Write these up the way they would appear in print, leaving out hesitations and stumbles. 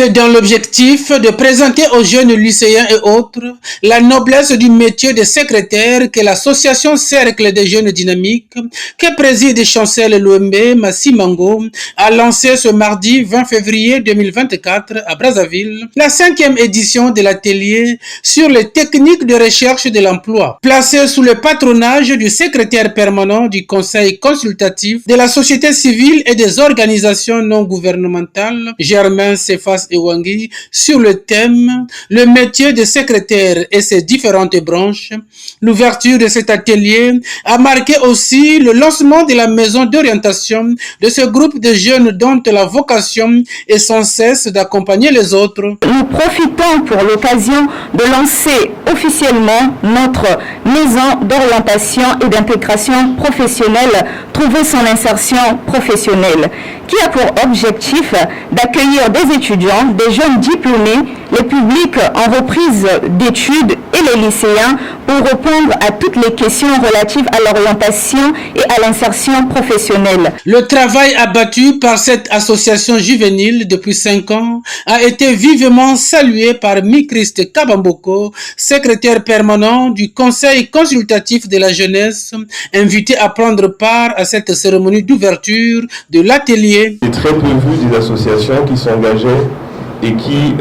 C'est dans l'objectif de présenter aux jeunes lycéens et autres la noblesse du métier de secrétaire que l'association Cercle des jeunes dynamiques, que préside Chancel Louembe Massimango, a lancé ce mardi 20 février 2024 à Brazzaville la 5e édition de l'atelier sur les techniques de recherche de l'emploi, placée sous le patronage du secrétaire permanent du Conseil consultatif de la société civile et des organisations non gouvernementales, Germain Cephas Ewangi, sur le thème « Le métier de secrétaire et ses différentes branches ». L'ouverture de cet atelier a marqué aussi le lancement de la maison d'orientation de ce groupe de jeunes dont la vocation est sans cesse d'accompagner les autres. Nous profitons pour l'occasion de lancer officiellement notre maison d'orientation et d'intégration professionnelle, trouver son insertion professionnelle, qui a pour objectif d'accueillir des étudiants, des jeunes diplômés, les publics en reprise d'études et les lycéens pour répondre à toutes les questions relatives à l'orientation et à l'insertion professionnelle. Le travail abattu par cette association juvénile depuis 5 ans a été vivement salué par Mikrist Kabamboko, secrétaire permanent du Conseil consultatif de la jeunesse, invité à prendre part à cette cérémonie d'ouverture de l'atelier. C'est très peu vu des associations qui s'engageaient et qui,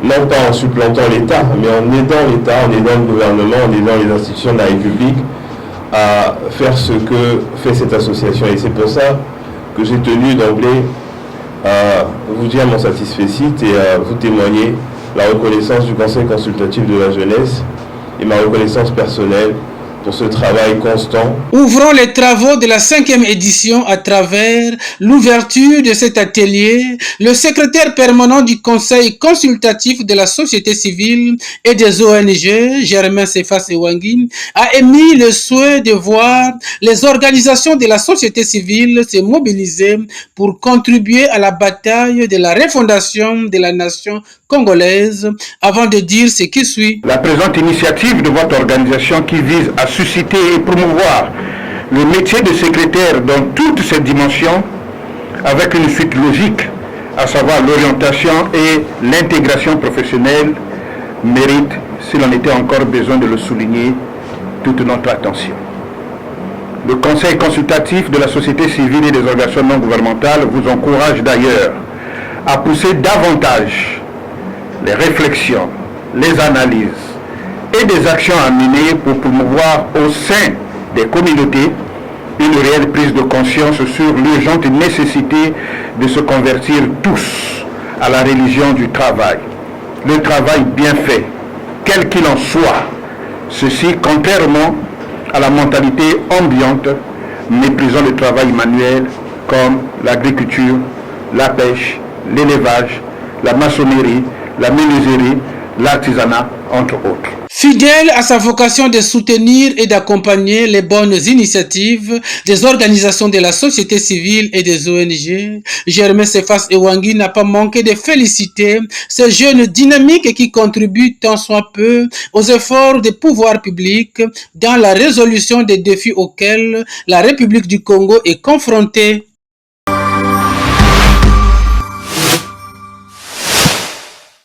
non pas en supplantant l'État, mais en aidant l'État, en aidant le gouvernement, en aidant les institutions de la République à faire ce que fait cette association. Et c'est pour ça que j'ai tenu d'emblée à vous dire mon satisfecit et à vous témoigner la reconnaissance du Conseil consultatif de la jeunesse et ma reconnaissance personnelle pour ce travail constant. Ouvrons les travaux de la 5e édition à travers l'ouverture de cet atelier. Le secrétaire permanent du Conseil consultatif de la société civile et des ONG, Germain Cephas Ewangi, a émis le souhait de voir les organisations de la société civile se mobiliser pour contribuer à la bataille de la refondation de la nation congolaise, avant de dire ce qui suit. La présente initiative de votre organisation qui vise à susciter et promouvoir le métier de secrétaire dans toutes ses dimensions, avec une suite logique, à savoir l'orientation et l'intégration professionnelle, mérite, s'il en était encore besoin de le souligner, toute notre attention. Le Conseil consultatif de la société civile et des organisations non gouvernementales vous encourage d'ailleurs à pousser davantage les réflexions, les analyses et des actions à mener pour promouvoir au sein des communautés une réelle prise de conscience sur l'urgente nécessité de se convertir tous à la religion du travail. Le travail bien fait, quel qu'il en soit, ceci contrairement à la mentalité ambiante, méprisant le travail manuel comme l'agriculture, la pêche, l'élevage, la maçonnerie, la menuiserie, l'artisanat, entre autres. Fidèle à sa vocation de soutenir et d'accompagner les bonnes initiatives des organisations de la société civile et des ONG, Germain Cephas Ewangi n'a pas manqué de féliciter ces jeunes dynamiques qui contribuent tant soit peu aux efforts des pouvoirs publics dans la résolution des défis auxquels la République du Congo est confrontée.